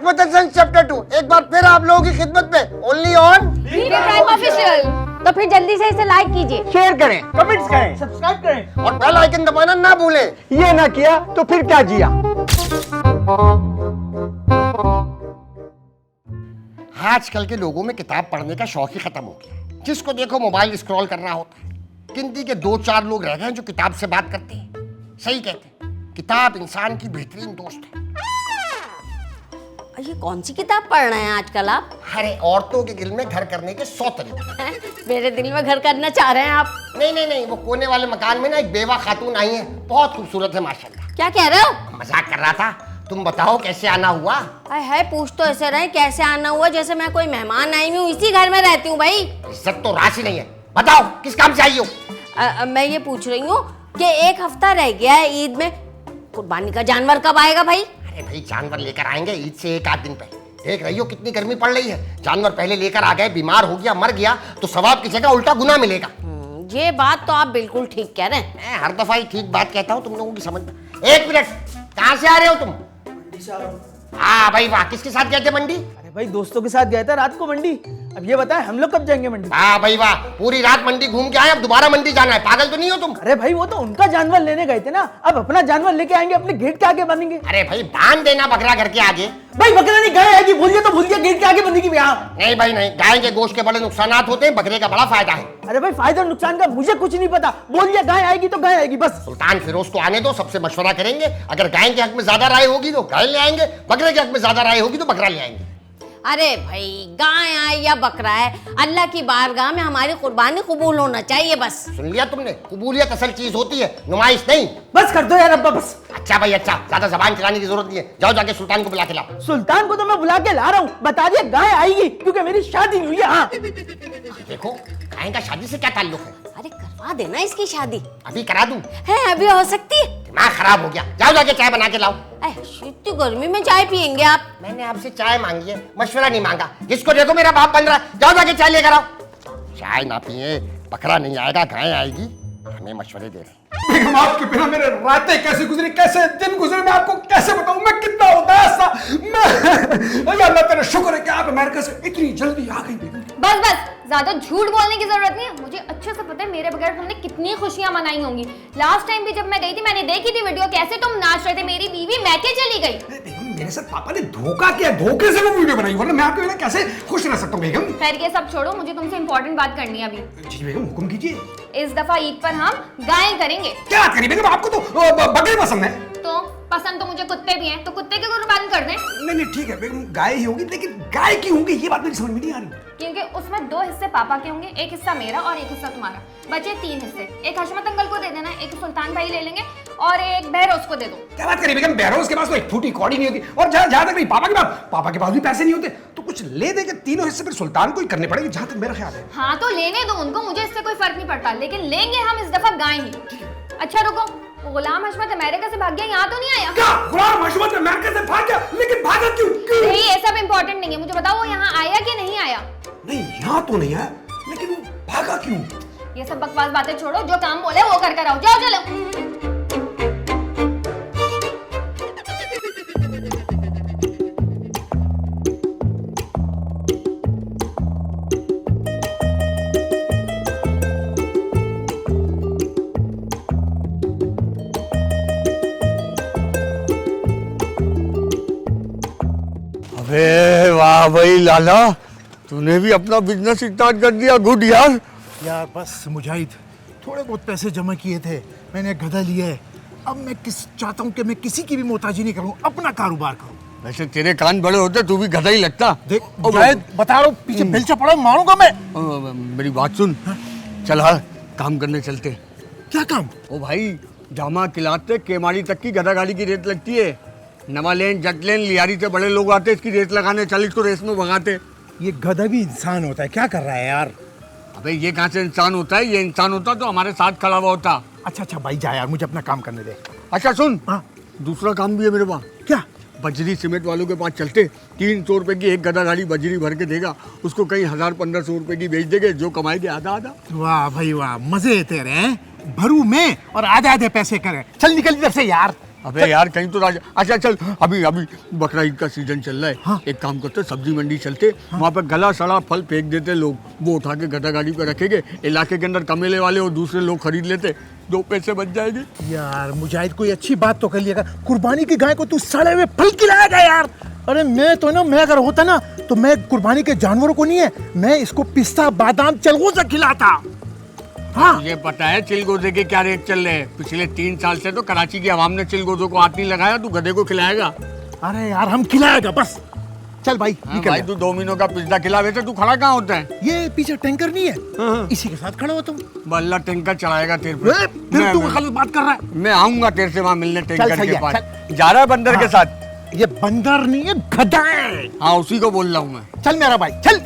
आत्मदर्शन chapter 2 एक बार फिर आप लोगों की खिदमत में, ओनली ऑन प्राइम ऑफिशियल। तो फिर जल्दी से इसे लाइक कीजिए, शेयर करें, कमेंट्स करें, सब्सक्राइब करें और बेल आइकन दबाना ना भूलें। ये ना किया तो फिर क्या जिया। आजकल के लोगों में किताब पढ़ने का शौक ही खत्म हो गया। जिसको देखो मोबाइल स्क्रॉल कर रहा होता है। गिनती के 2-4 लोग रह गए हैं जो किताब से बात करते हैं। सही कहते हैं, किताब इंसान की बेहतरीन दोस्त है। ये कौन सी किताब पढ़ रहे हैं आजकल आप? अरे औरतों के दिल में घर करने के 100 तरीके। मेरे दिल में घर करना चाह रहे हैं आप? नहीं, वो कोने वाले मकान में ना एक बेवा खातून आई है, बहुत खूबसूरत है माशाल्लाह। क्या कह रहे हो? मजाक कर रहा था। तुम बताओ कैसे आना हुआ? है पूछ तो ऐसे रहे कैसे आना हुआ जैसे मैं कोई मेहमान आई हूँ, इसी घर में रहती हूँ भाई। इज्जत तो राशि नहीं है। बताओ किस काम से आई हो? मैं ये पूछ रही हूँ कि 1 हफ्ता रह गया है ईद में, कुर्बानी का जानवर कब आएगा भाई? अरे भाई जानवर लेकर आएंगे ईद से 1 आध दिन पहले। देख रही हो कितनी गर्मी पड़ रही है। जानवर पहले लेकर आ गए, बीमार हो गया, मर गया तो सवाब की जगह उल्टा गुनाह मिलेगा। ये बात तो आप बिल्कुल ठीक कह रहे हैं। मैं हर दफा ही ठीक बात कहता हूँ तुम लोगों की समझ में। 1 मिनट, कहाँ से आ रहे हो तुम? हाँ भाई वाह, किसके साथ गए थे मंडी? अरे भाई दोस्तों के साथ गया था रात को मंडी। अब ये बताएं हम लोग कब जाएंगे मंडी? हाँ भाई वाह, पूरी रात मंडी घूम के आए, अब दोबारा मंडी जाना है। पागल तो नहीं हो तुम? अरे भाई वो तो उनका जानवर लेने गए थे ना, अब अपना जानवर लेके आएंगे, अपने गेट के आगे बनेंगे। अरे भाई बांध देना बकरा घर के आगे। भाई बकरा नहीं, गाय आएगी, भूल गया तो भूल गया, गेट के आगे बनेगी भैया। नहीं भाई नहीं, गाय के गोश्त के बड़े नुकसानात होते हैं, बकरे का बड़ा फायदा है। अरे भाई फायदा और नुकसान का मुझे कुछ नहीं पता, बोल दिया गाय आएगी तो गाय आएगी बस। सुल्तान फिरोज को आने दो, सबसे मशवरा करेंगे। अगर गाय के हक में ज्यादा राय होगी तो गाय ले आएंगे, बकरे के हक में ज्यादा राय होगी तो बकरा ले आएंगे। अरे भाई गाय आए या बकरा है, अल्लाह की बारगाह में हमारी कुर्बानी कबूल होना चाहिए बस। सुन लिया तुमने? कबूलियत असल चीज होती है, नुमाइश नहीं। बस कर दो यार अब्बा बस। अच्छा भाई अच्छा, ज्यादा जबान चलाने की जरूरत नहीं है। जाओ जाके सुल्तान को बुला के लाओ। सुल्तान को तो मैं बुला के ला रहा हूँ, बता दिया गाय आएगी क्योंकि मेरी शादी हुई है। हाँ देखो गाय का शादी से क्या ताल्लुक है? अरे करवा देना इसकी शादी। अभी करा दूं? है अभी हो सकती है। दिमाग खराब हो गया। जाओ जाके चाय बना के लाओ। इतनी गर्मी में चाय पियेंगे आप? मैंने आपसे चाय मांगी है, मशवरा नहीं मांगा। जिसको देखो मेरा बाप बन रहा है। जाओ जाके चाय लेकर आओ। चाय ना पिए, बकरा नहीं आएगा, गाय आएगी, हमें मशवरे दे रहे। बेगम आपके बिना मेरे रातें कैसे गुजरी, कैसे दिन गुजरे, मैं आपको कैसे बताऊं। मैं कितना उदास था। मैं अल्लाह तेरा शुक्र है कि आप अमेरिका से इतनी जल्दी आ गई। बेगम बस ज्यादा झूठ बोलने की जरूरत नहीं है। मुझे अच्छे से पता है मेरे बगैर तुमने कितनी खुशियां मनाई होंगी। लास्ट टाइम भी जब मैं गई थी मैंने देखी थी वीडियो, कैसे तुम नाच रहे थे। मेरी बीवी मैके चली गई। बेगम मेरे साथ पापा ने धोखा किया, धोखे से वो वीडियो बनाई, वरना मैं आपके बिना कैसे खुश रह सकता हूँ। बेगम खैर ये सब छोड़ो, मुझे तुमसे इंपॉर्टेंट बात करनी है अभी। जी बेगम हुक्म कीजिए। इस दफा ईद पर हम गाय करेंगे। क्या बात करी बेगम, आपको तो बकरी पसंद है। तो पसंद तो मुझे कुत्ते भी हैं, तो कुत्ते की कुर्बानी कर दें। नहीं ठीक है बेगम, गाय ही होगी, लेकिन गाय की होंगी ये बात मेरी समझ में नहीं आ रही। क्योंकि उसमें 2 हिस्से पापा के होंगे, एक हिस्सा मेरा और एक हिस्सा तुम्हारा। बचे 3 हिस्से। एक हशमत अंकल को दे देना, एक सुल्तान भाई ले लेंगे और एक बहरोज को दे दो। क्या बात करी बेगम, बहरोज के पास तो एक फूटी कौड़ी नहीं होती, और जहां तक नहीं पापा के पास भी पैसे नहीं होते, तो कुछ ले देके तीनों हिस्से फिर सुल्तान को ही करने पड़ेंगे, जहां तक मेरा ख्याल है। हाँ तो लेने दो उनको, मुझे इससे कोई फर्क नहीं पड़ता, लेकिन लेंगे हम इस दफा गाय ही। अच्छा रुको, गुलाम हशमत अमेरिका से भाग गया, यहाँ तो नहीं आया? क्या गुलाम हशमत अमेरिका से भाग गया? लेकिन भागा क्यों? नहीं ये सब इम्पोर्टेंट नहीं है, मुझे बताओ वो यहाँ आया कि नहीं आया? नहीं यहाँ तो नहीं आया, लेकिन वो भागा क्यों? ये सब बकवास बातें छोड़ो, जो काम बोले वो कर आओ। जाओ चलो। अबे वाह भाई लाला, तूने भी अपना बिजनेस स्टार्ट कर दिया। गुड यार। यार बस मुजाहिद, थोड़े बहुत पैसे जमा किए थे, मैंने गधा लिया है। अब मैं चाहता हूँ कि मैं किसी की भी मोहताजी नहीं करूँ, अपना कारोबार करूँ। वैसे तेरे कान बड़े होते, तू भी गधा ही लगता। देख मुजाहिद बता रहा हूँ, पीछे बेलचा पड़ा, मारूंगा मैं। मेरी बात सुन, चल हाँ काम करने चलते। क्या काम? ओ भाई, जामा किलाते केमाड़ी तक की गधा गाड़ी की रेत लगती है। नवालेन जटलेन लियारी से बड़े लोग आते, इसकी रेत लगाने, 40 को रेस में भगाते। ये गधा भी इंसान होता है, क्या कर रहा है यार? अबे ये कहाँ से इंसान होता है? ये इंसान होता तो हमारे साथ खड़ा हुआ होता। अच्छा भाई जा यार, मुझे अपना काम करने दे। अच्छा सुन, हाँ दूसरा काम भी है मेरे पास। क्या? बजरी सीमेंट वालों के पास चलते, 300 रुपए की एक गधा गाड़ी बजरी भर के देगा, उसको कहीं 1000-1500 रुपए की बेच देंगे, जो कमाएंगे आधा आधा। वाह भाई वाह, मजे तेरे हैं। भरू में और आधे आधे पैसे करे। चल निकल इधर से यार। अबे यार कहीं तो राजा। अच्छा चल, अभी अभी बकरा ईद का सीजन चल रहा है। हाँ। एक काम करते, सब्जी मंडी चलते, वहाँ पे गला सड़ा फल फेंक देते लोग, वो उठा के गधा गाड़ी पे रखेंगे, इलाके के अंदर कमेले वाले और दूसरे लोग खरीद लेते, 2 पैसे बच जाएंगे। यार मुजाहिद कोई अच्छी बात तो कर लिएगा, कुर्बानी की गाय को तू सड़े हुए फल खिलाएगा यार। अरे मैं तो ना, मैं अगर होता ना तो मैं कुर्बानी के जानवरों को नहीं है, मैं इसको पिस्ता बादाम चलगोजा खिलाता। हाँ ये पता है चिलगोजे के क्या रेट चल रहे हैं? पिछले 3 साल से तो कराची की आवाम ने चिलगोजों को हाथ नहीं लगाया, तू गधे को खिलाएगा। अरे यार हम खिलाएगा बस। चल भाई हाँ निकल भाई, जा। तू डोमिनो का पिज्जा खिला, वैसे तू खड़ा कहाँ होता है? ये पीछे टैंकर नहीं है, इसी के साथ खड़ा हो तुम। बल्ला टैंकर चलाएगा तेरे पे। फिर तू गलत बात कर रहा है। मैं आऊंगा तेरे से वहाँ मिलने टैंकर सही के है, पास। जा रहा है बंदर के साथ? ये बंदर नहीं है, गधा है। हाँ उसी को बोल रहा हूँ मैं। चल मेरा भाई चल।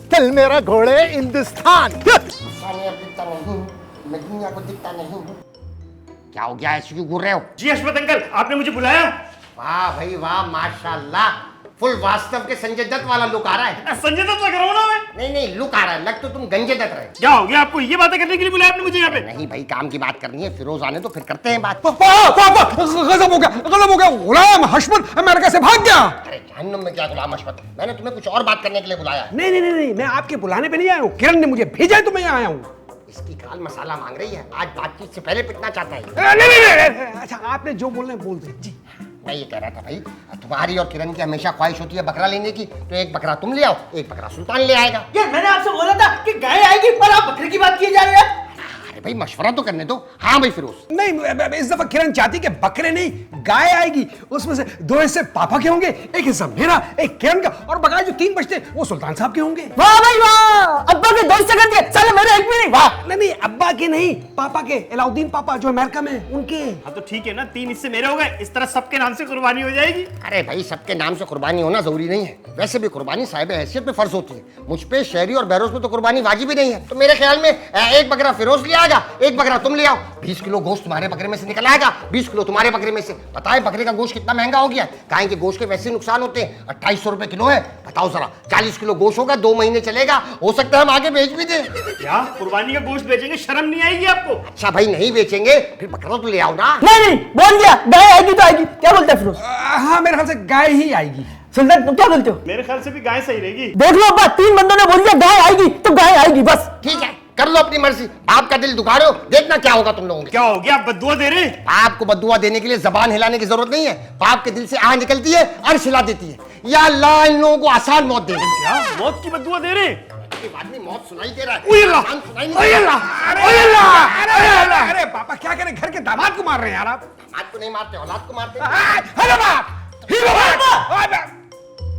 चल मेरा घोड़े हिंदुस्तान। सानिया दिखता नहीं, मदनिया को दिखता नहीं। क्या हो गया, ऐसे क्यों घूर रहे हो? जी हशमत अंकल, आपने मुझे बुलाया? वाह भाई वाह, माशाल्लाह, फुल वास्तव के संजय दत्त वाला लुक आ रहा है। संजय दत्त लग रहा हूँ ना मैं? नहीं लुक आ रहा है, लग तो तुम गंजे दत्त रहे। क्या हो गया आपको? ये बातें करने के लिए बुलाया आपने मुझे यहाँ पे? नहीं भाई, काम की बात करनी है, फिरोज आने तो फिर करते हैं बात। गजब हो गया, गुलाम हशमत अमेरिका से भाग गया। अरे जहन्नुम में क्या गुलाम हशमत, मैंने तुम्हें कुछ और बात करने के लिए बुलाया है। नहीं, मैं आपके बुलाने पे नहीं आया हूँ, किरण ने मुझे भेजा है तो मैं यहाँ आया हूँ। इसकी खाल मसाला मांग रही है, आज बातचीत से पहले पिटना चाहता है। नहीं, अच्छा आपने जो बोलना है बोल दे जी। मैं ये कह रहा था भाई, तुम्हारी और किरण की हमेशा ख्वाहिश होती है बकरा लेने की, तो एक बकरा तुम ले आओ, एक बकरा सुल्तान ले आएगा। यार मैंने आपसे बोला था कि गाय आएगी, पर आप बकरे की बात किए जा रहे हैं। अरे भाई मशवरा तो करने दो। हाँ भाई फिरोज। नहीं, इस दफा किरण चाहती कि बकरे नहीं गाय आएगी, उसमें से 2 हिस्से पापा के होंगे, एक हिस्सा मेरा, एक किरण का, और बकाया जो 3 बचते वो सुल्तान साहब के होंगे। वाह भाई वाह, अब्बा के 2 सेकंड के, साले मेरे एक भी नहीं। वाह। नहीं, अब्बा के नहीं, पापा के, अलाउद्दीन पापा जो अमेरिका में, उनके। हाँ तो ठीक है ना, 3 हिस्से मेरे हो गए, इस तरह सबके नाम से कुर्बानी हो जाएगी। अरे भाई सबके नाम से कुर्बानी होना जरूरी नहीं है, वैसे भी कुर्बानी साहिब हैसियत पे फर्ज होती है। मुझ पे शहरी और बहरोज पे तो कुर्बानी वाजिब ही नहीं है। तो मेरे ख्याल में एक बकरा फिरोज ले आएगा, एक बकरा तुम ले आओ। 20 किलो गोश्त तुम्हारे बकरे में से निकल आएगा, 20 किलो तुम्हारे बकरे में से। बताए बकरे का गोश्त कितना महंगा हो गया है। गाय के गोश्त के वैसे नुकसान होते हैं, 2800 रुपए किलो है। बताओ जरा, 40 किलो गोश्त होगा, 2 महीने चलेगा, हो सकता है हम आगे बेच भी दें। क्या कुर्बानी का गोश्त बेचेंगे? शर्म नहीं आएगी आपको? अच्छा भाई नहीं बेचेंगे, फिर बकरा तो ले आओ ना। नहीं बोल दिया, गाय आएगी तो आएगी। क्या बोलता है फिरोज? हाँ मेरे ख्याल से गाय ही आएगी। सुल्तान तुम क्या बोलते हो? मेरे ख्याल से भी गाय सही रहेगी। देख लो अब्बा, 3 बंदों ने बोल दिया गाय आएगी तो गाय आएगी बस। ठीक है, कर लो अपनी मर्जी। बाप का दिल दुखा रहे हो, देखना क्या होगा तुम लोगों के। क्या हो गया, आप बद्दुआ दे रहे हैं? आपको बद्दुआ देने के लिए जबान हिलाने की जरूरत नहीं है। बाप के दिल से आह निकलती है, अर्श हिला देती है। या अल्लाह इन लोगों को आसान मौत दे। क्या मौत की बद्दुआ दे रहे हैं? आदमी मौत सुनाई दे रहा है, ओए अल्लाह! आसान सुनाई नहीं ओए दे रहा। अल्लाह! अरे पापा क्या करें, घर के दामाद को मार रहे हैं यार आप। दामाद को नहीं मारते, औलाद को मारते। अरे बाप,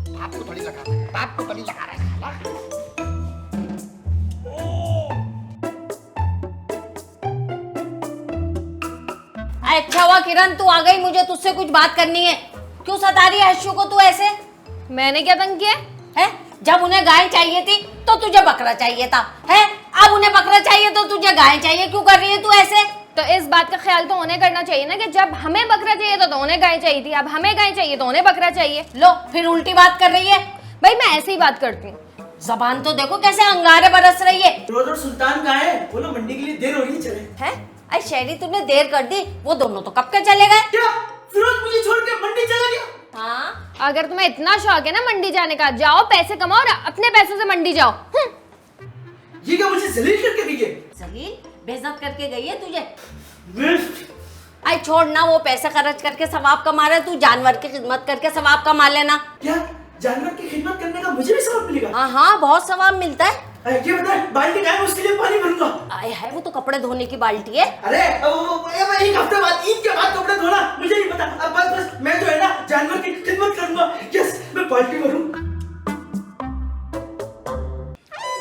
बाप को थोड़ी लगा रहा है, बाप को थोड़ी लगा रहा है साला। अच्छा हुआ किरण तू आ गई, मुझे तुझसे कुछ बात करनी है। क्यों सता रही है हर्षू को तू ऐसे? मैंने क्या तंग किया है? जब उन्हें गाय चाहिए थी तो तुझे बकरा चाहिए था, है? अब उन्हें बकरा चाहिए तो तुझे गाय चाहिए, क्यों कर रही है तू ऐसे? तो इस बात का ख्याल तो उन्हें करना चाहिए ना कि जब हमें बकरा चाहिए था तो उन्हें गाय चाहिए थी, अब हमें गाय चाहिए तो उन्हें बकरा चाहिए। लो फिर उल्टी बात कर रही है। भाई मैं ऐसे ही बात करती हूँ। जबान तो देखो कैसे अंगारे बरस रही है। फिरोज और सुल्तान कहाँ है? बोलो मंडी के लिए देर हो रही, चले। है? अरे शहरी तूने देर कर दी, वो दोनों तो कब के चले गए। क्या फिरोज मुझे छोड़ के मंडी चला गया? हाँ अगर तुम्हें इतना शौक है ना मंडी जाने का, जाओ पैसे कमाओ और अपने पैसों से मंडी जाओ। ये क्या मुझे जलील करके गई है? जलील बेइज्जत करके गई है तुझे। आई छोड़ ना, वो पैसे खर्च करके सवाब कमा रहे, तू जानवर की खिदमत करके सवाब कमा लेना। क्या जानवर की खिदमत करने का मुझे भी सवाब मिलेगा? हाँ हाँ बहुत सवाब मिलता है। ये बता, बाल्टी का है, उसके लिए पानी भरूंगा। आए है, वो तो कपड़े धोने की बाल्टी है। अरे एक हफ्ते बाद, ईद के बाद कपड़े धोना, मुझे नहीं पता। अब बस मैं जो है ना जानवर की खिदमत करूंगा। यस, मैं बाल्टी भरूं।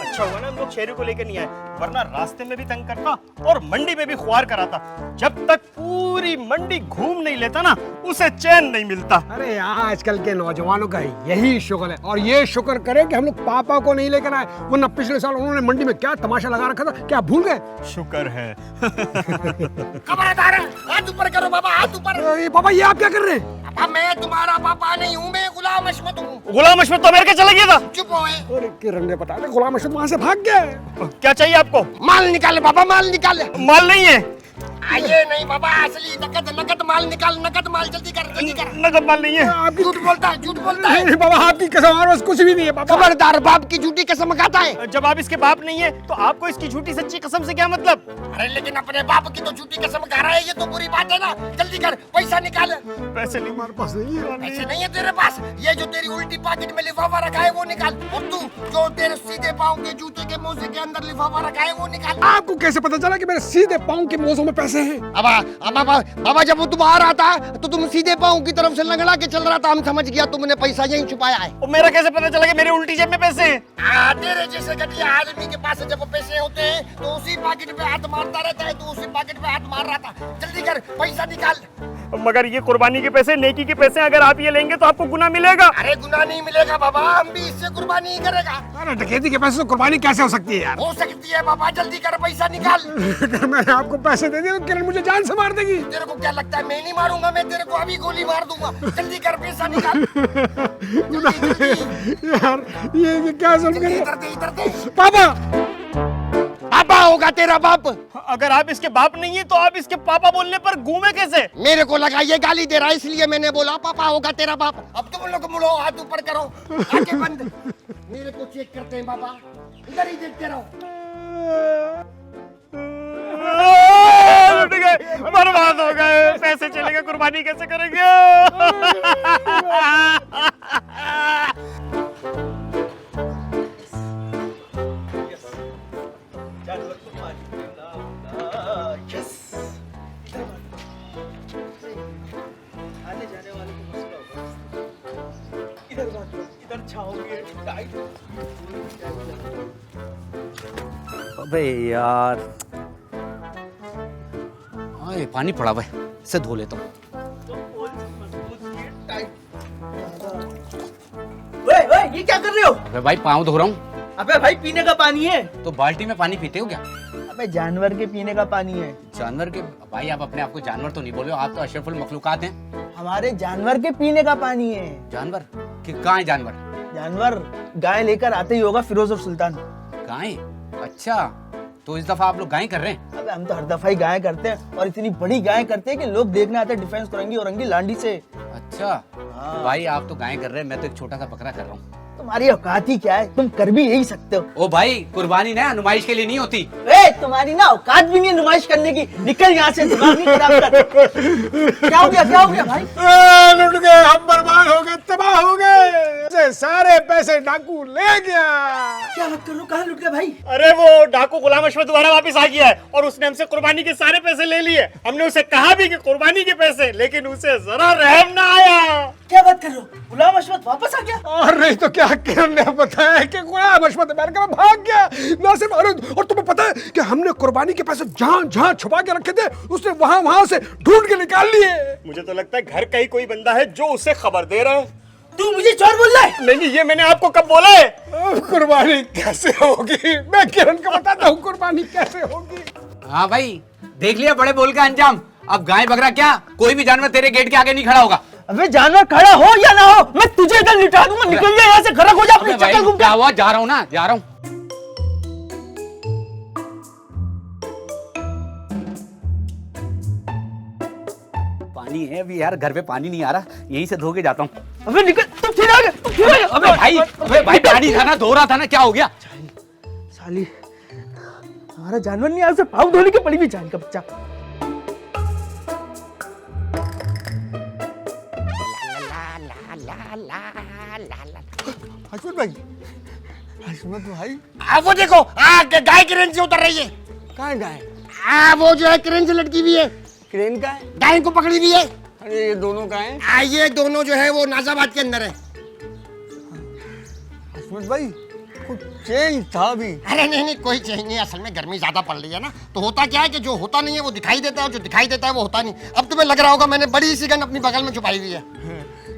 अच्छा हुआ ना हम लोग शहरी को लेकर नहीं आए, वरना रास्ते में भी तंग करता और मंडी में भी खुआर कराता। जब तक पूरी मंडी घूम नहीं लेता ना, उसे चैन नहीं मिलता। अरे आजकल के नौजवानों का यही शुक्र है, और ये शुक्र करें कि हम लोग पापा को नहीं लेकर आए, वरना पिछले साल उन्होंने मंडी में क्या तमाशा लगा रखा था, क्या भूल गए? शुक्र है। खबरदार है, हाथ ऊपर करो बाबा, हाथ ऊपर। पापा ये आप क्या कर रहे हैं? पापा मैं तुम्हारा पापा नहीं हूँ, मैं गुलाम हशमत हूँ। गुलाम हशमत तो अमेरिका चला गया था। चुप हो। अरे किरण ने बताया था गुलाम हशमत वहां से भाग गया। क्या चाहिए आपको? माल निकाले बाबा, माल निकाले। माल नहीं है, आइए नहीं बाबा, असली नकद नकद माल निकाल, नकद माल जल्दी कर, जल्दी कर। नकद माल नहीं है। झूठ बोलता है, झूठ बोलता है। नहीं बाबा, आपकी कसम, हमारे पास कुछ भी नहीं है बाबा। खबरदार, बाप की झूठी कसम खाता है। जब आप इसके बाप नहीं है तो आपको इसकी झूठी सच्ची कसम से क्या मतलब? अरे लेकिन अपने बाप की तो झूठी कसम खा रहा है, ये तो बुरी बात है ना। जल्दी कर, पैसा निकाल। पैसे नहीं, हमारे पास नहीं है। पैसे नहीं है तेरे पास? ये जो तेरी उल्टी पॉकेट में लिफाफा रखा है वो निकाल। और तू जो तेरे सीधे पाँव के जूते के मोजे के अंदर लिफाफा रखा है वो निकाल। आपको कैसे पता चला कि मेरे सीधे पाँव के मोजों में पैसे हैं? बाबा जब वो तुम आ रहा था तो तुम सीधे पाँव की तरफ से लंगड़ा के चल रहा था, हम समझ गया तुमने पैसा यहीं छुपाया है। और मेरा कैसे पता चला कि मेरे उल्टी जेब में पैसे हैं? तेरे जैसे घटिया आदमी के पास जब पैसे होते हैं तो उसी पॉकेट पे हाथ मारता रहता है, तो उसी पॉकेट पे हाथ मार रहा था। जल्दी कर, पैसा निकाल। मगर ये कुर्बानी के पैसे, नेकी के पैसे, अगर आप ये लेंगे तो आपको गुनाह मिलेगा। अरे गुनाह नहीं मिलेगा बाबा, हम भी इससे कुर्बानी ही करेगा। अरे डकैती के पैसे से कुर्बानी कैसे हो सकती है यार? हो सकती है बाबा, जल्दी कर, पैसा निकाल। अगर मैंने आपको पैसे दे दिए तो किरण मुझे जान से मार देगी। तेरे को क्या लगता है मैं नहीं मारूंगा? मैं तेरे को अभी गोली मार दूंगा। जल्दी कर, पैसा निकाल। यार ये क्या सुन कर? इधर दे, इधर दे। पापा, पापा होगा तेरा बाप। अगर आप इसके बाप नहीं है तो आप इसके पापा बोलने पर घूमे कैसे? मेरे को लगा ये गाली दे रहा है, इसलिए मैंने बोला पापा होगा तेरा बाप। अब तुम लोग मुड़ो, हाथ ऊपर करो, आंखें बंद। मेरे को चेक करते हैं बाबा, इधर ही देखते रहो। लुट गए, बर्बाद हो गए, पैसे चले गए, कुर्बानी कैसे करेंगे? अबे यार, हाँ ये पानी पड़ा हुआ है, इसे धो लेता हूँ। ये क्या कर रहे हो? अबे भाई पाँव धो रहा हूँ। अबे भाई पीने का पानी है। तो बाल्टी में पानी पीते हो क्या? अबे जानवर के पीने का पानी है। जानवर के? भाई आप अपने आप को जानवर तो नहीं बोले हो, आप तो अशरफुल मखलूकात हैं। हमारे जानवर के पीने का पानी है। जानवर? कि कहाँ है जानवर? जानवर गाय लेकर आते ही होगा फिरोज और सुल्तान। गाय? अच्छा, तो इस दफा आप लोग गाय कर रहे हैं? अबे हम तो हर दफा ही गाय करते हैं, और इतनी बड़ी गाय करते हैं कि लोग देखने आते हैं डिफेंस करेंगी औरंगी लांडी से। अच्छा भाई, आप तो गाय कर रहे हैं, मैं तो एक छोटा सा बकरा कर रहा हूँ। तुम्हारी औकात ही क्या है, तुम कर भी यही सकते हो। ओ भाई, कुर्बानी ना नुमाइश के लिए नहीं होती। तुम्हारी ना औकात भी नहीं है नुमाइश करने की। निकल यहाँ से, दिमाग नहीं खराब कर। क्या हो गया भाई? लुट गए, हम बर्बाद हो गए, तबाह हो गए, सारे पैसे डाकू ले गया। क्या बात कर रहे हो, कहाँ लुट गया भाई? अरे वो डाकू गुलाम अशफाक दोबारा वापस आ गया है और उसने हमसे कुर्बानी के सारे पैसे ले लिए। हमने उसे कहा भी कि कुर्बानी के पैसे, लेकिन उसे जरा रहम ना आया। क्या बात कर रहे हो, गुलाम अशफाक वापस आ गया? और नहीं तो क्या, किरण ने बताया कि गुलाम अशफाक अमेरिका में भाग गया। ना सिर्फ, और तुम्हें पता है कि हमने कुर्बानी के पैसे जहाँ जहाँ छुपा के रखे थे उसने वहाँ से ढूंढ के निकाल लिए। मुझे तो लगता है घर का ही कोई बंदा है जो उसे खबर दे रहा है। तू मुझे चोर बोल रहा है? नहीं, ये मैंने आपको कब बोला है? कुर्बानी कैसे होगी, मैं किरण को बताता हूँ कुर्बानी कैसे होगी। हाँ भाई, देख लिया बड़े बोल का अंजाम। अब गाय बकरा क्या, कोई भी जानवर तेरे गेट के आगे नहीं खड़ा होगा। अबे जानवर खड़ा हो या ना हो, मैं तुझे इधर लिटा दूंगा। निकल जा यहाँ से, खड़ा हो जा अपनी चक्कर घूम के। क्या हुआ? जा रहा हूँ ना, जा रहा हूँ। पानी है अभी यार, घर पे पानी नहीं आ रहा, यहीं से धो के जाता हूँ। अबे निकल, तुम फिर आ गए। अबे भाई पानी था ना, धो रहा था ना, क्या हो गया? साली, हमारा जानवर नहीं आया, उसे पाँव धोने की पड़ी भी जान का बच्चा। हसमत भाई, हसमत भाई, वो देखो, गाय क्रेन से उतर रही है। कहाँ है गाय? वो जो है क्रेन से लटकी हुई है, क्रेन का है? गाय को पकड़ी हुई है। अरे ये दोनों कहाँ हैं? ये दोनों जो है वो नाजाबाद के अंदर है। हसमत भाई, कुछ चेंज था अभी। अरे नहीं, कोई चेंज नहीं। असल में गर्मी ज्यादा पड़ रही है ना, तो होता क्या है कि जो होता नहीं है वो दिखाई देता है, और जो दिखाई देता है वो होता नहीं। अब तुम्हें लग रहा होगा मैंने बड़ी सी गन अपनी बगल में छुपाई हुई है।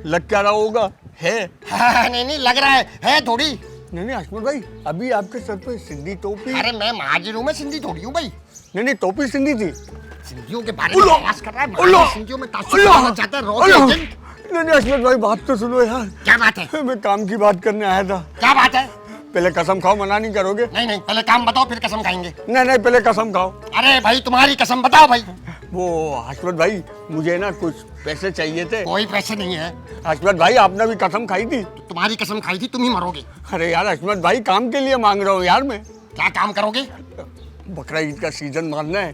लग क्या रहा होगा, है? नहीं, लग रहा है थोड़ी। नहीं हसमत भाई, अभी आपके सर पे सिंधी टोपी। अरे मैं महाजिर हूँ, मैं सिंधी थोड़ी हूँ भाई। नहीं, टोपी सिंधी थी। सिंधियों के बारे में बकवास कर रहा है, सिंधियों में तासुब डालना चाहता है, रॉ एजेंट। नहीं हसमत भाई, बात तो सुनो यार। क्या बात है? मैं काम की बात करने आया था। क्या बात है? पहले कसम खाओ, मना नहीं करोगे? नहीं, पहले काम बताओ फिर कसम खाएंगे। नहीं, पहले कसम खाओ। अरे भाई तुम्हारी कसम बताओ भाई। वो हसमत भाई मुझे ना कुछ पैसे चाहिए थे। कोई पैसे नहीं है। हसमत भाई आपने भी कसम खाई थी। तो तुम्हारी कसम खाई थी, तुम ही मरोगे। अरे यार हसमत भाई काम के लिए मांग रहा हूँ यार मैं। क्या काम करोगे? बकरा ईद का सीजन मारना है,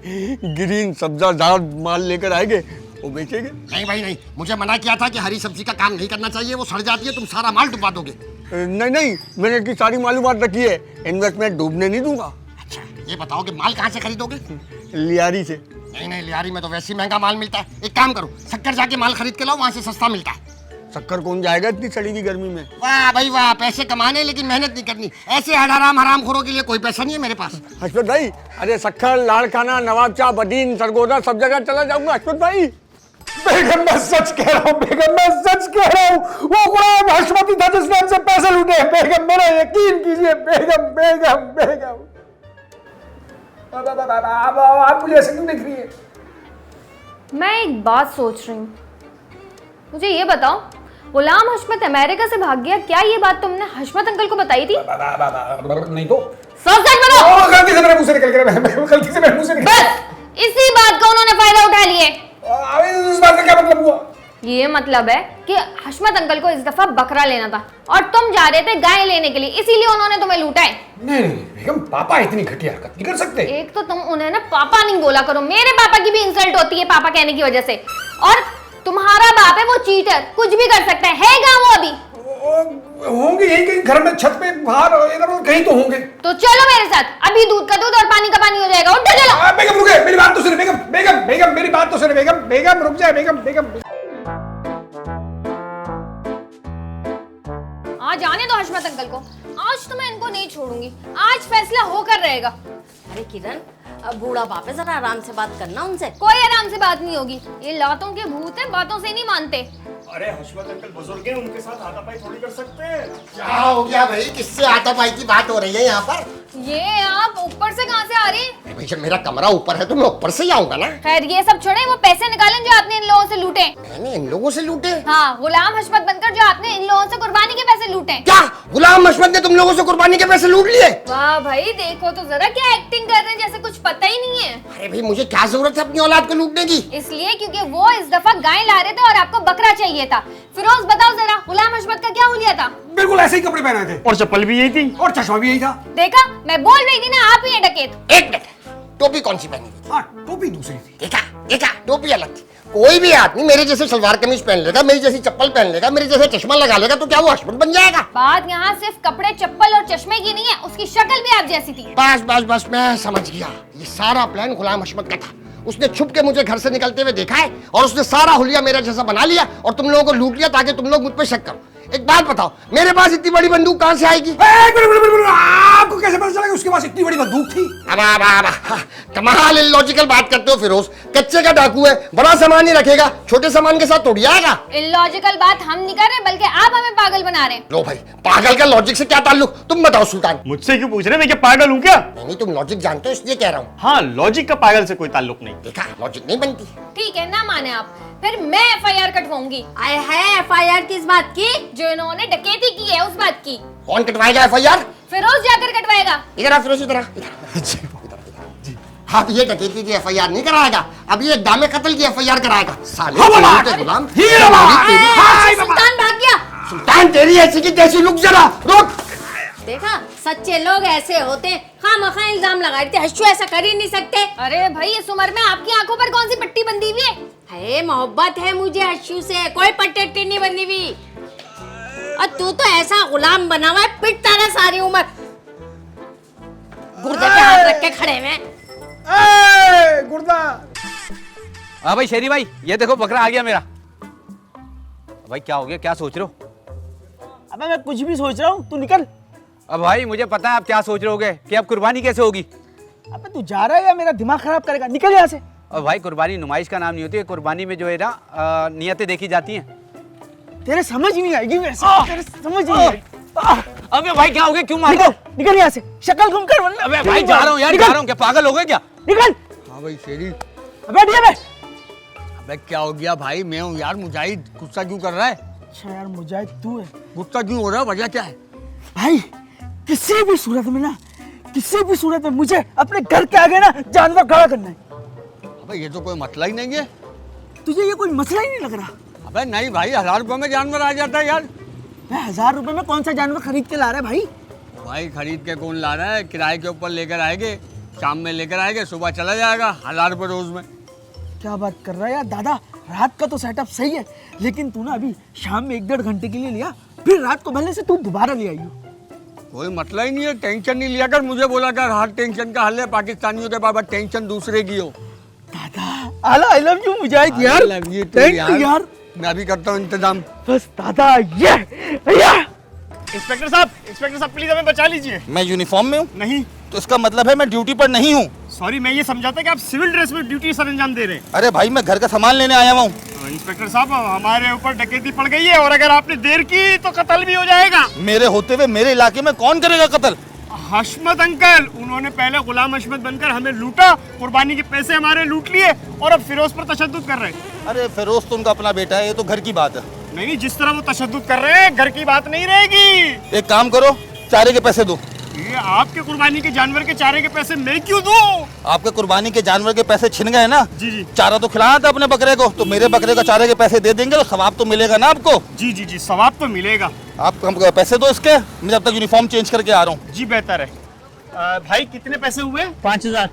ग्रीन सब्जादार माल लेकर आएंगे, वो बेचेंगे। नहीं भाई नहीं, मुझे मना किया था कि हरी सब्जी का काम नहीं करना चाहिए, वो सड़ जाती है, तुम सारा माल डुबा दोगे। नहीं नहीं, मैंने की सारी मालूमात रखी है, इन्वेस्टमेंट डूबने नहीं दूंगा। अच्छा ये बताओ कि माल कहाँ से खरीदोगे? लियारी से। नहीं नहीं, लियारी में तो वैसे ही महंगा माल मिलता है। एक काम करो, शक्कर जाके माल खरीद के लाओ, वहाँ से सस्ता मिलता है। शक्कर कौन जाएगा इतनी सड़ी हुई गर्मी में? वाह भाई वाह, पैसे कमाने लेकिन मेहनत नहीं करनी। ऐसे हरामखोरों के लिए कोई पैसा नहीं है मेरे पास। हसमत भाई, अरे शक्कर, लाड़खाना, नवाब शाह, बदीन, सरगोदा सब जगह चला जाऊंगा हसमत भाई। बेगम मैं सच कह रहा हूँ, बेगम मैं सच कह रहा हूँ, वो गुलाम हशमत ही था जिसने हमसे पैसे लूटे। बेगम मेरा यकीन कीजिए, बेगम बेगम बेगम। आप मुझे ऐसे क्यों देख रही है? मैं एक बात सोच रही हूँ, मुझे ये बताओ, गुलाम हशमत अमेरिका से भाग गया, क्या ये बात तुमने हशमत अंकल को बताई थी? नहीं तो सच सच बताओ। गलती से मेरे मुंह से निकल गया, गलती से मेरे मुंह से निकल गया। बस इसी बात का उन्होंने फायदा उठा लिए। इस बात का क्या मतलब हुआ? ये मतलब है कि हशमत अंकल को इस दफा बकरा लेना था और तुम जा रहे थे गाय लेने के लिए, इसीलिए उन्होंने तुम्हें लूटा है। नहीं बेगम, पापा इतनी घटिया हरकत नहीं कर सकते। एक तो तुम उन्हें ना पापा नहीं बोला करो, मेरे पापा की भी इंसल्ट होती है पापा कहने की वजह से। और तुम्हारा बाप है वो चीटर, कुछ भी कर सकता है कहाँ वो अभी? होंगे यही कहीं घर में, छत पे, बाहर, इधर उधर कहीं तो होंगे। तो चलो मेरे साथ, अभी दूध का दूध और पानी का पानी हो जाएगा। उठ चलो। बेगम रुके, मेरी बात तो सुने बेगम, बेगम बेगम मेरी बात तो सुने बेगम, बेगम रुक जाए बेगम, बेगम। आज आने दो हशमत अंकल को, आज तो मैं इनको नहीं छोड़ूंगी, आज फैसला होकर रहेगा। अरे किरण, अब बूढ़ा बाप है, जरा आराम से बात करना उनसे। कोई आराम से बात नहीं होगी, ये लातों के भूत है, बातों से नहीं मानते। अरे हशमत अंकल बुजुर्ग हैं, उनके साथ हाथापाई थोड़ी कर सकते हैं। क्या हो गया भाई, किससे हाथापाई की बात हो रही है यहाँ पर? ये आप ऊपर से कहाँ से आ रही? भाई जब मेरा कमरा ऊपर है तो मैं ऊपर से ही आऊंगा ना। खैर ये सब छोड़े, वो पैसे निकालें जो आपने इन लोगों से लूटे। मैंने इन लोगों से लूटे? हाँ, गुलाम हशमत बनकर जो आपने इन लोगों से कुर्बानी के पैसे लूटे। क्या गुलाम हशमत ने तुम लोगों से कुर्बानी के पैसे लूट लिए? वाह भाई, देखो तो जरा क्या एक्टिंग कर रहे हैं, जैसे कुछ पता ही नहीं है। अरे भाई मुझे क्या जरूरत है अपनी औलाद को लूटने की? इसलिए क्योंकि वो इस दफा गाय ला रहे थे और आपको बकरा चाहिए था। फिरोज बताओ जरा, गुलाम हशमत का क्या हुलिया था? बिल्कुल ऐसे ही कपड़े पहने थे और चप्पल भी यही थी और चश्मा भी यही था। देखा, मैं बोल रही थी ना, आप ही हैं डकैत। एक मिनट, टोपी कौन सी पहनी थी? हाँ, टोपी दूसरी थी। देखा देखा, टोपी अलग थी। कोई भी आदमी मेरे जैसे सलवार कमीज पहन लेगा, मेरी जैसी चप्पल पहन लेगा, मेरे जैसे चश्मा लगा लेगा, तो क्या वो हशमत बन जाएगा? बात यहाँ सिर्फ कपड़े, चप्पल और चश्मे की नहीं है, उसकी शक्ल भी आप जैसी थी। बस बस बस, मैं समझ गया। ये सारा प्लान गुलाम हशमत का था। उसने छुप के मुझे घर से निकलते हुए देखा है और उसने सारा हुलिया मेरा जैसा बना लिया और तुम लोगों को लूट लिया ताकि तुम लोग मुझ पे शक करो। एक बात बताओ, मेरे पास इतनी बड़ी बंदूक कहाँ से आएगी? आपको कैसे पता चला कि उसके पास इतनी बड़ी बंदूक थी? कमाल इलॉजिकल बात करते हो फिरोज। कच्चे का डाकू है, बड़ा सामान ही रखेगा, छोटे सामान के साथ तोड़ आएगा। इलॉजिकल बात हम नहीं कर रहे, बल्कि आप हमें पागल बना रहे हैं। लो भाई, पागल का लॉजिक से क्या ताल्लुक? तुम बताओ सुल्तान। मुझसे क्यों पूछ रहे, मैं क्या पागल हूँ क्या? नहीं, तुम लॉजिक जानते हो इसलिए कह रहा हूँ। हाँ, लॉजिक का पागल से कोई ताल्लुक नहीं। देखा, लॉजिक नहीं बनती। ठीक है, ना माने आप, फिर मैं FIR कटवाऊंगी। आए है FIR किस बात की? जो इन्होंने डकैती की है उस बात की। कौन कटवाएगा FIR? फिरोज जाकर कटवाएगा। इधर आ फिरोज, इधर आ। आप ये डकैती की FIR नहीं कराएगा, अब ये दामे कत्ल की FIR कराएगा। साले गुलाम, सुल्तान भाग गया। सुल्तान तेरी ऐसी की तैसी, रुक जरा, रुक। देखा, सच्चे लोग ऐसे होते हैं, खामखा इल्जाम लगा रहे थे। हश्शू ऐसा कर ही नहीं सकते। अरे भाई, इस उम्र में आपकी आंखों पर कौन सी पट्टी बंधी हुई है? मोहब्बत है मुझे हश्शू से, कोई पट्टी नहीं बनी हुई। और तू तो ऐसा गुलाम बना हुआ है, पिटता रहा सारी उम्र, गुर्दे पे हाथ रख के खड़े में। गुर्दा। हाँ भाई शेरी भाई, ये देखो बकरा आ गया मेरा। भाई क्या हो गया, क्या सोच रहे हो? अबे मैं कुछ भी सोच रहा हूँ, तू निकल। अब भाई मुझे पता है आप क्या सोच रहे होगे कि अब कुर्बानी कैसे होगी। अबे तू जा रहा है या मेरा दिमाग खराब करेगा? निकल यहाँ से। और भाई कुर्बानी नुमाइश का नाम नहीं होती है, कुर्बानी में जो है ना नियतें देखी जाती हैं। तेरे समझ ही नहीं आएगी वैसे, तेरे समझ ही नहीं आएगी। अबे भाई क्या हो गया, क्यों मार? निकल यहाँ से, शक्ल घूम कर। अबे भाई जा रहा हूँ यार, जा रहा हूँ, क्या पागल हो गए क्या? निकल। हाँ भाई शेरी। अबे दिया बे। अबे क्या हो गया भाई, मैं हूँ यार। मुजाहिद गुस्सा क्यों कर रहा है? अच्छा यार, मुजाहिद तू है। गुस्सा क्यों हो रहा है, वजह क्या है? भाई किसी भी सूरत में ना, किसी भी सूरत में मुझे अपने घर के आगे ना जानवर खड़ा करना है। अबे ये तो कोई मसला ही नहीं है। तुझे ये कोई मसला ही नहीं लग रहा? अबे नहीं भाई, 1000 रुपये में जानवर आ जाता है यार। मैं 1000 रुपए में कौन सा जानवर खरीद के ला रहा है भाई? भाई खरीद के कौन ला रहा है, किराए के ऊपर लेकर आएंगे, शाम में लेकर आएंगे, सुबह चला जाएगा, 1000 रुपये रोज में। क्या बात कर रहा है यार दादा, रात का तो सेटअप सही है, लेकिन तू ना अभी शाम में 1-1.5 घंटे के लिए लिया, फिर रात को भले से तू दोबारा ले आई हो। कोई मतलब ही नहीं है, टेंशन नहीं लिया कर, मुझे बोला कर हर टेंशन का हल है पाकिस्तानियों के पास, टेंशन दूसरे की हो। दादा आई लव यू मुजाहिद यार, थैंक यू यार। मैं अभी करता हूँ इंतजाम। बस दादा ये इंस्पेक्टर साहब प्लीज हमें बचा लीजिए। मैं यूनिफॉर्म में हूँ? नहीं। तो इसका मतलब है मैं ड्यूटी पर नहीं हूँ। सॉरी, मैं ये समझा था कि आप सिविल ड्रेस में ड्यूटी सर अंजाम दे रहे हैं। अरे भाई मैं घर का सामान लेने आया हूँ। इंस्पेक्टर साहब हमारे ऊपर डकैती पड़ गई है और अगर आपने देर की तो कत्ल भी हो जाएगा। मेरे होते हुए मेरे इलाके में कौन करेगा कत्ल? हशमत अंकल, उन्होंने पहले गुलाम हशमत बनकर हमें लूटा, कुर्बानी के पैसे हमारे लूट लिए और अब फिरोज पर तशद्दुद कर रहे हैं। अरे फिरोज तो उनका अपना बेटा है, ये तो घर की बात है। नहीं, जिस तरह वो तशद्दुद कर रहे हैं घर की बात नहीं रहेगी। एक काम करो, चारे के पैसे दो। ये आपके कुर्बानी के जानवर के चारे के पैसे मैं क्यों दूं? आपके कुर्बानी के जानवर के पैसे छिन गए ना? जी। चारा तो खिलाया था अपने बकरे को, तो मेरे बकरे का चारे के पैसे दे देंगे तो सवाब तो मिलेगा ना आपको? जी, सवाब तो मिलेगा। आप हमको पैसे दो इसके, मैं जब तक यूनिफॉर्म चेंज करके आ रहा हूँ। जी बेहतर है। भाई कितने पैसे हुए? 5000।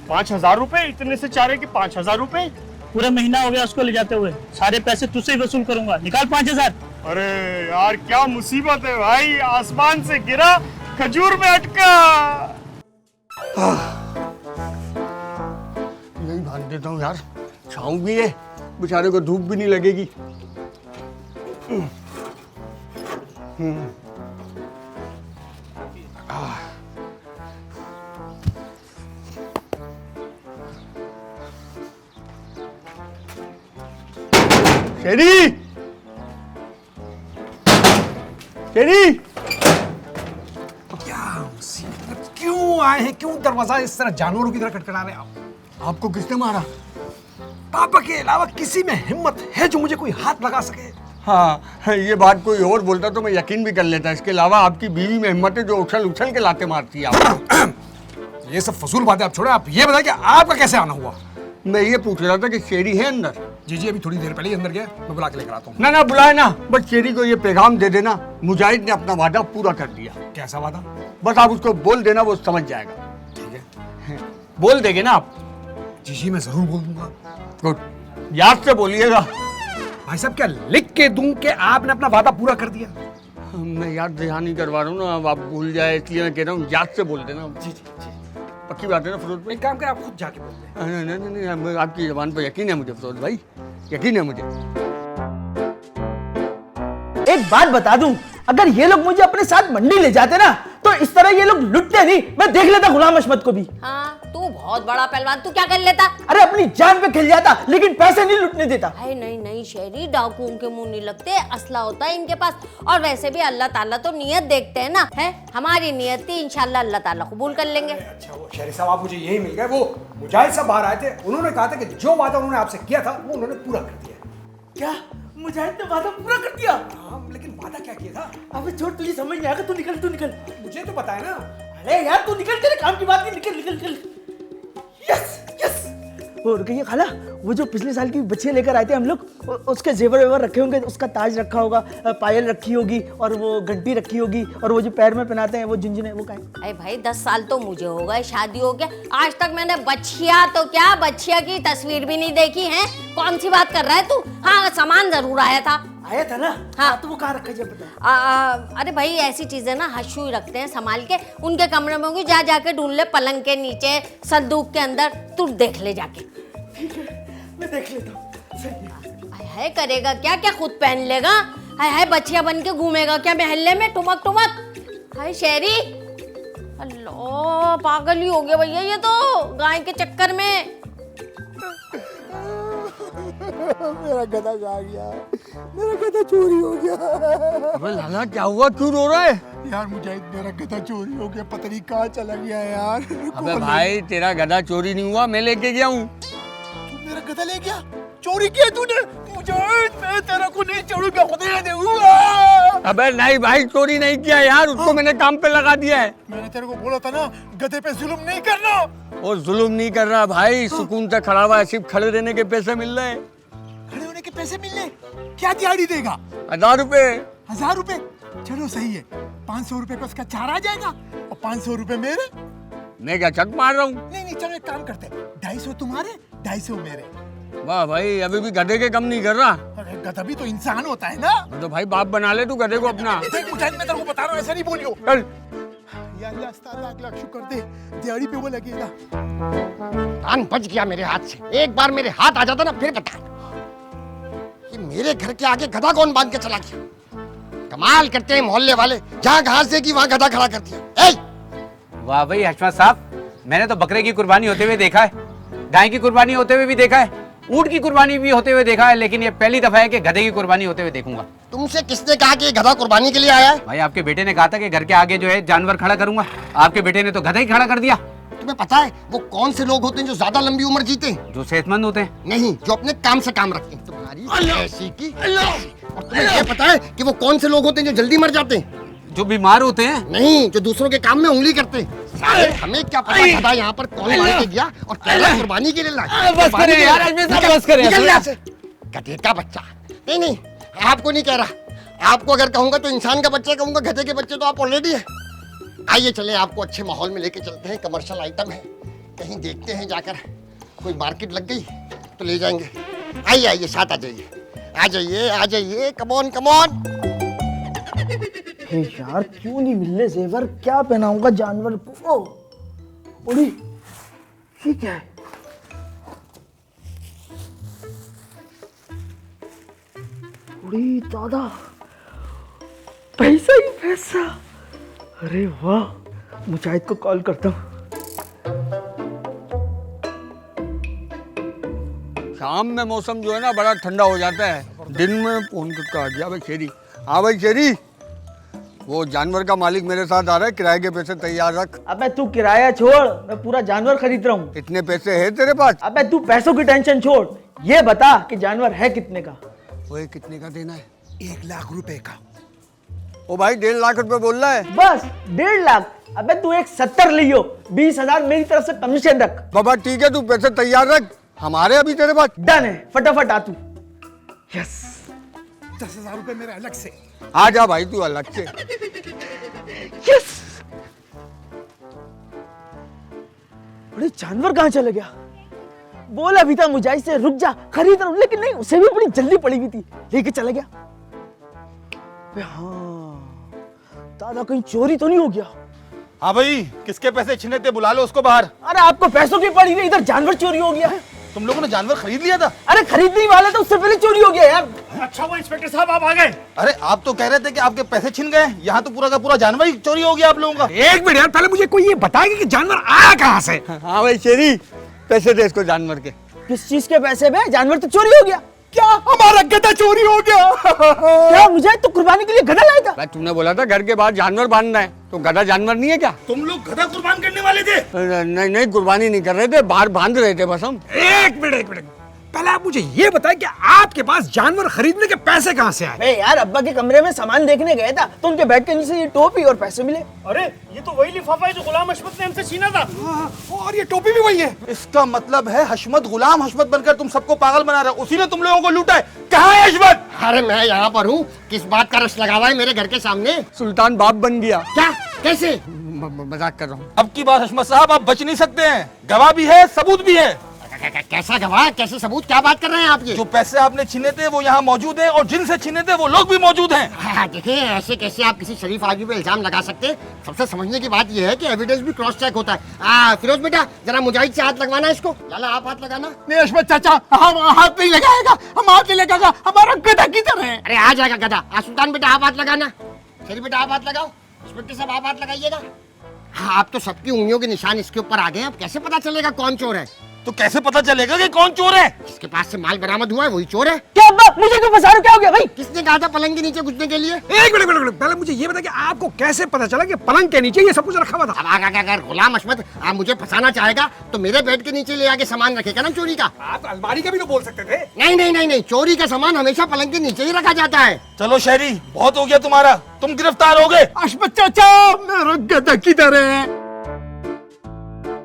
5000 रुपए? इतने से चारे के 5000 रुपए? पूरा महीना हो गया उसको ले जाते हुए, सारे पैसे तुझसे ही वसूल करूंगा, निकाल 5000। अरे यार क्या मुसीबत है भाई, आसमान से गिरा खजूर में अटका। यही बांध देता हूँ यार, छाँव भी है, बेचारे को धूप भी नहीं लगेगी। शेरी, क्यों आए हैं, क्यों दरवाजा इस तरह जानवरों की तरह खटखटा रहे हैं आप? आपको किसने मारा? पापा के अलावा किसी में हिम्मत है जो मुझे कोई हाथ लगा सके? हाँ, ये बात कोई और बोलता तो मैं यकीन भी कर लेता। इसके अलावा आपकी बीवी में हिम्मत है जो उछल के लाते मारती है आप। ये सब फजूल बातें आप छोड़े, आप ये बताइए कि आपका कैसे आना हुआ? मैं ये पूछ रहा था कि शेरी है अंदर? जी अभी थोड़ी देर पहले ही अंदर गया, मैं बुला के लेकर आता हूँ। ना बुलाए ना, बस शेरी को ये पैगाम दे देना, मुजाहिद ने अपना वादा पूरा कर दिया। कैसा वादा? बस आप उसको बोल देना, वो समझ जाएगा। ठीक है, बोल देंगे ना आप? जी मैं जरूर बोल दूंगा। गुड, याद से बोलिएगा। भाई साहब क्या लिख के दूं कि आपने अपना वादा पूरा कर दिया? मैं याद ध्यान नहीं करवा रहा हूँ ना, अब आप भूल जाए इसलिए मैं कह रहा हूँ याद से बोल देना। जी पक्की बात है ना फिरोज भाई? एक काम करें, आप खुद जाके बोल दें। नहीं, आपकी जबान पर यकीन है मुझे फिरोज भाई, यकीन है मुझे। एक बात बता दूं, अगर ये लोग मुझे अपने साथ मंडी ले जाते ना तो इस तरह ये लोग लुटते नहीं, मैं देख लेता गुलाम हशमत को भी। हाँ, तू बहुत बड़ा पहलवान, तू क्या कर लेता? अरे अपनी जान पे खेल जाता, लेकिन पैसे नहीं लुटने देता। नहीं शेरी, डाकुओं के मुंह नहीं लगते, असला होता है इनके पास। और वैसे भी अल्लाह ताला तो नियत देखते हैं ना, है हमारी नियत थी, इंशाल्लाह अल्लाह ताला कबूल कर लेंगे। अच्छा वो शेरी साहब आप मुझे यही मिल गए, वो मुजाहिद साहब बाहर आए थे, उन्होंने कहा था कि जो वादा उन्होंने आपसे किया था वो उन्होंने पूरा कर दिया। क्या मुजाहिद ने वादा पूरा कर दिया? हाँ, लेकिन वादा क्या किया था? अबे छोड़, तुझे समझ नहीं आएगा, तू निकल। मुझे तो पता है ना। अरे यार तू निकल, तेरे काम की बात नहीं, निकल। यस। और कहिए खाला, वो जो पिछले साल की बच्चे लेकर आए थे हम लोग, उसके जेवर वेवर रखे होंगे, उसका ताज रखा होगा, पायल रखी होगी और वो घंटी रखी होगी, और वो जो पैर में पहनाते हैं वो झुनझुने, वो काहे? अरे भाई 10 साल तो मुझे हो गए, शादी हो गया, आज तक मैंने बच्चिया तो क्या बच्चिया की तस्वीर भी नहीं देखी है। कौन सी बात कर रहा है तू? हाँ, सामान जरूर आया था ना? हाँ। तो वो कहाँ रखा है बता। अरे भाई ऐसी चीजें ना हशू ही रखते हैं संभाल के, उनके कमरे में होंगी, जाके ढूंढ ले, पलंग के नीचे, संदूक के अंदर, तू देख ले जाके। ठीक है, मैं देख लेता हूँ। हाय करेगा क्या खुद पहन लेगा? हाय बच्चिया बन के घूमेगा क्या मोहल्ले में ठुमक? हाय शेरी, अल्लाह पागल ही हो गया भैया ये तो गाय के चक्कर में। मेरा गधा जा गया, मेरा गधा चोरी हो गया। अबे लाला क्या हुआ, क्यों रो रहा है? यार मुजाहिद मेरा गधा चोरी हो गया, पता नहीं कहाँ चला गया यार। अबे भाई तेरा गधा चोरी नहीं हुआ, मैं लेके गया हूँ। तू मेरा गधा ले गया? चोरी किया तूने? मुजाहिद मैं तेरा को नहीं छोड़ूंगा, खुदा दूंगा। अबे नहीं भाई, चोरी नहीं किया यार, उसको मैंने काम पे लगा दिया है। मैंने मैं तेरे को बोला था ना गधे पे जुल्म नहीं करना। और जुल्म नहीं कर रहा भाई, सुकून से खड़ा हुआ है, सिर्फ खड़े रहने के पैसे मिल रहे हैं। खड़े होने के पैसे मिलने? क्या दिहाड़ी देगा? 1000 रुपए। 1000 रुपए? चलो सही है, 500 रुपए का उसका चारा आ जाएगा और 500 रुपए मेरे। मैं क्या चक मार रहा हूँ? नहीं चलो एक काम करते, 250 तुम्हारे 250 मेरे। वाह भाई, अभी भी गधे के कम नहीं कर रहा। अरे गधा भी तो इंसान होता है ना। तो भाई बाप बना ले तू गधे को अपना। देख मुजाहिद, मैं तेरे को बता रहा हूँ, ऐसा नहीं बोलियो। चल। या अल्लाह, लाख लाख शुक्र दे, दिहाड़ी पे वो लगेगा। कान बच गया मेरे हाथ से। एक बार मेरे हाथ आ जाता ना फिर बता, ये मेरे घर के आगे गधा कौन बांध के चला गया। कमाल करते हैं मोहल्ले वाले, जहाँ घास देगी वहाँ गधा खड़ा कर दिया। वाह भाई हशमत साहब, मैंने तो बकरे की कुर्बानी होते हुए देखा है, गाय की कुर्बानी होते हुए भी देखा है, ऊंट की कुर्बानी भी होते हुए देखा है, लेकिन ये पहली दफा है कि गधे की कुर्बानी होते हुए देखूंगा। तुमसे किसने कहा कि ये गधा कुर्बानी के लिए आया है? भाई आपके बेटे ने कहा था कि घर के आगे जो है जानवर खड़ा करूंगा, आपके बेटे ने तो गधा ही खड़ा कर दिया। तुम्हें पता है वो कौन से लोग होते हैं जो ज्यादा लंबी उम्र जीते हैं? जो सेहतमंद होते हैं। नहीं, जो अपने काम से काम रखते हैं। तुम्हारी ऐसी की ऐसी। और तुम्हें ये पता है कि वो कौन से लोग होते हैं जो जल्दी मर जाते हैं? जो बीमार होते हैं। नहीं, जो दूसरों के काम में उंगली करते हैं। साले, हमें क्या पता गधा यहाँ पर कौन मार के गया और क्या कुर्बानी के लिए लाया। बस करें यार, बस करें। निकल यहाँ से, गधे का बच्चा। नहीं, आपको नहीं कह रहा, आपको अगर कहूंगा तो इंसान का बच्चा कहूंगा, गधे के बच्चे तो आप ऑलरेडी है। आइए चले, आपको अच्छे माहौल में लेके चलते हैं, कमर्शियल आइटम है, कहीं देखते हैं जाकर, कोई मार्केट लग गई तो ले जाएंगे। आइए साथ आ जाइए, कमॉन। यार क्यों नहीं मिल रहे जेवर, क्या पहनाऊंगा जानवर को? उड़ी, ये क्या है? उड़ी दादा, पैसा ही पैसा। अरे वाह, मुजाहिद को कॉल करता हूँ। शाम में मौसम जो है ना बड़ा ठंडा हो जाता है, दिन में फोन करके आ गया। भाई शेरी, हाँ भाई शेरी, वो जानवर का मालिक मेरे साथ आ रहा है, किराए के पैसे तैयार रख। अबे तू किराया छोड़, मैं पूरा जानवर खरीद रहा हूँ। इतने पैसे है तेरे पास? अबे तू पैसों की टेंशन छोड़, ये बता कि जानवर है कितने का? वो कितने का देना है? 1 लाख रुपए का। ओ भाई 1.5 लाख रुपए बोल रहा है? बस 1.5 लाख? अबे तू एक 70 लियो, 20,000 मेरी तरफ से कमीशन रख। बाबा ठीक है, तू पैसे तैयार रख, हमारे अभी तेरे पास। डन है, फटाफट आ तू। यस, 10,000 रुपए मेरे अलग से। आ जा भाई तू अलग से। यस। अरे जानवर कहाँ चला गया? बोला भी था मुजाहिद से रुक जा, खरीद रहा हूं, लेकिन नहीं, उसे भी बड़ी जल्दी पड़ी हुई थी, लेके चला गया। हाँ, दादा कहीं चोरी तो नहीं हो गया? हाँ भाई, किसके पैसे छिने थे, बुला लो उसको बाहर। अरे आपको पैसों की पड़ी हुई, इधर जानवर चोरी हो गया है। तुम लोगों ने जानवर खरीद लिया था? अरे खरीदने ही वाला था, उससे पहले चोरी हो गया यार। अच्छा वो इंस्पेक्टर साहब आप आ गए। अरे आप तो कह रहे थे कि आपके पैसे छिन गए, यहाँ तो पूरा का पूरा जानवर ही चोरी हो गया आप लोगों का। एक मिनट यार, पहले मुझे कोई ये बताएगा कि जानवर आया कहाँ से? हाँ भाई शेरी, पैसे दे इसको जानवर के। किस चीज के पैसे में? जानवर तो चोरी हो गया। क्या हमारा गधा चोरी हो गया? क्या मुजाहिद तो कुर्बानी के लिए गधा लाया था? भाई तूने बोला था घर के बाहर जानवर बांधना है, तो गधा जानवर नहीं है क्या? तुम लोग गधा कुर्बान करने वाले थे? नहीं, कुर्बानी नहीं कर रहे थे, बाहर बांध रहे थे बस हम। एक मिनट, पहले आप मुझे ये बताएं कि आपके पास जानवर खरीदने के पैसे कहाँ से आए? यार अब्बा के कमरे में सामान देखने गया था, तो उनके बैग के नीचे ये टोपी और पैसे मिले। अरे ये तो वही लिफाफा है जो गुलाम हशमत ने हमसे छीना था। और ये टोपी भी वही है। इसका मतलब है हशमत गुलाम हशमत बनकर तुम सबको पागल बना रहे हो, उसी ने तुम लोगों को लूटा है। कहाँ है हशमत? अरे मैं यहाँ पर हूँ, किस बात का रश लगा हुआ है मेरे घर के सामने? सुल्तान बाप बन गया। क्या? कैसे? मजाक कर रहा हूँ। अब की बात हशमत साहब आप बच नहीं सकते हैं, गवाह भी है, सबूत भी है। कैसा गवाह, कैसे सबूत, क्या बात कर रहे हैं आप ये? जो पैसे आपने छीने थे वो यहाँ मौजूद हैं, और जिनसे छीने थे वो लोग भी मौजूद हैं। हाँ, देखिए ऐसे कैसे आप किसी शरीफ आदमी पे इल्जाम लगा सकते हैं? सबसे समझने की बात यह है कि एविडेंस भी क्रॉस चेक होता है। फिरोज बेटा जरा मुजाहिद से हाथ लगवाना इसको। लाला आप हाथ लगाना। नहीं अशमत चाचा, हम हाथ नहीं लगाएगा, हम हाथ नहीं लगाएगा, हमारा गधा किधर है? अरे आ जाएगा गधा। सुल्तान बेटा आप हाथ लगाना। शेरी बेटा आप हाथ लगाओ। इंस्पेक्टर साहब आप हाथ लगाइएगा। हाँ, आप तो सबकी उंगलियों के निशान इसके ऊपर आ गए, अब कैसे पता चलेगा कौन चोर है? तो कैसे पता चलेगा कि कौन चोर है? जिसके पास से माल बरामद हुआ है वही चोर है। क्या अब्बा मुझे क्यों फंसा रहे हो? क्या हो गया भाई? किसने कहा था पलंग के नीचे घुसने के लिए? एक मिनट पहले मुझे ये बता कि आपको कैसे पता चला कि पलंग के नीचे ये सब कुछ रखा हुआ था? अब अगर गुलाम हशमत आप मुझे फंसाना चाहेगा तो मेरे बेड के नीचे ले आके सामान रखेगा ना चोरी का। आप अलमारी का भी तो बोल सकते थे। नहीं, चोरी का सामान हमेशा पलंग के नीचे ही रखा जाता है। चलो शहरी, बहुत हो गया तुम्हारा, तुम गिरफ्तार हो गए। हशमत चाचा, मेरा गधा किधर है?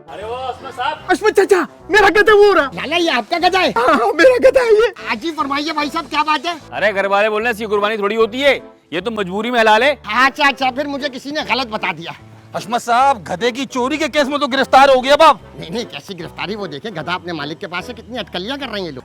अरे वो हशमत साहब, हशमत चाचा, मेरा गधा वो रहा। लाला ये आपका गधा है? हाँ, मेरा गधा है ये। आज ही फरमाइए भाई साहब क्या बात है? अरे घर वाले बोल रहे हैं, ऐसी कुर्बानी थोड़ी होती है, ये तो मजबूरी में हलाल है। अच्छा, फिर मुझे किसी ने गलत बता दिया। हशमत साहब, गधे की चोरी के केस में तो गिरफ्तार हो गया बाप। नहीं, कैसी गिरफ्तारी? वो देखे गधा अपने मालिक के पास है, कितनी अटकलियां कर रहे हैं ये लोग।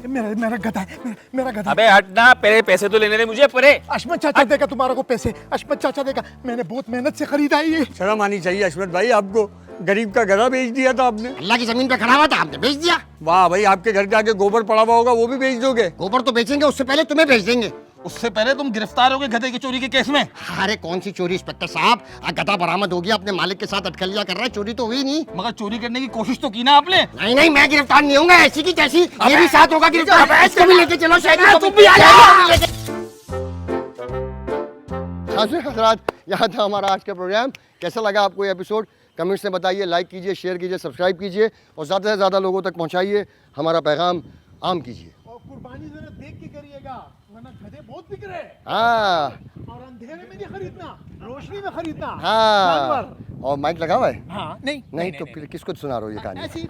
मेरा गधा है, मेरा गधा। अबे हटना, पहले पैसे तो लेने दे मुझे परे। हशमत चाचा देगा तुम्हारा को पैसे, हशमत चाचा देगा। मैंने बहुत मेहनत से खरीदा है ये। शर्म आनी चाहिए हशमत भाई, आपको गरीब का गधा बेच दिया था आपने। अल्लाह की जमीन पे खड़ा हुआ था, आपने बेच दिया। वाह भाई, आपके घर के आगे गोबर पड़ा हुआ होगा, वो भी बेच दोगे? गोबर तो बेचेंगे, उससे पहले तुम्हें बेच देंगे। उससे पहले तुम गिरफ्तार हो गए गधे की चोरी के केस में। अरे कौन सी चोरी इंस्पेक्टर साहब, गधा बरामद हो गया, अपने मालिक के साथ अटकलियां कर रहा है, चोरी तो हुई नहीं। मगर चोरी करने की कोशिश तो की ना आपने। नहीं, मैं गिरफ्तार नहीं होऊंगा, ऐसी की तैसी ये भी साथ होगा गिरफ्तार। इसको भी लेके चलो शहरी, तुम भी आ जाओ। हज़रात, यहाँ था हमारा आज का प्रोग्राम। कैसा लगा आपको ये एपिसोड? कमेंट्स में बताइए, लाइक कीजिए, शेयर कीजिए, सब्सक्राइब कीजिए और ज़्यादा से ज़्यादा लोगों तक पहुँचाइए। हमारा पैगाम आम कीजिए। और कुर्बानी जरा देख के करिएगा, वरना गधे बहुत बिक रहे हैं। हाँ और अंधेरे में नहीं खरीदना, रोशनी में खरीदना। हाँ, जानवर। और माइक लगा हुआ है? हाँ, नहीं तो फिर किसको सुना रहो ये कहानी? ऐसी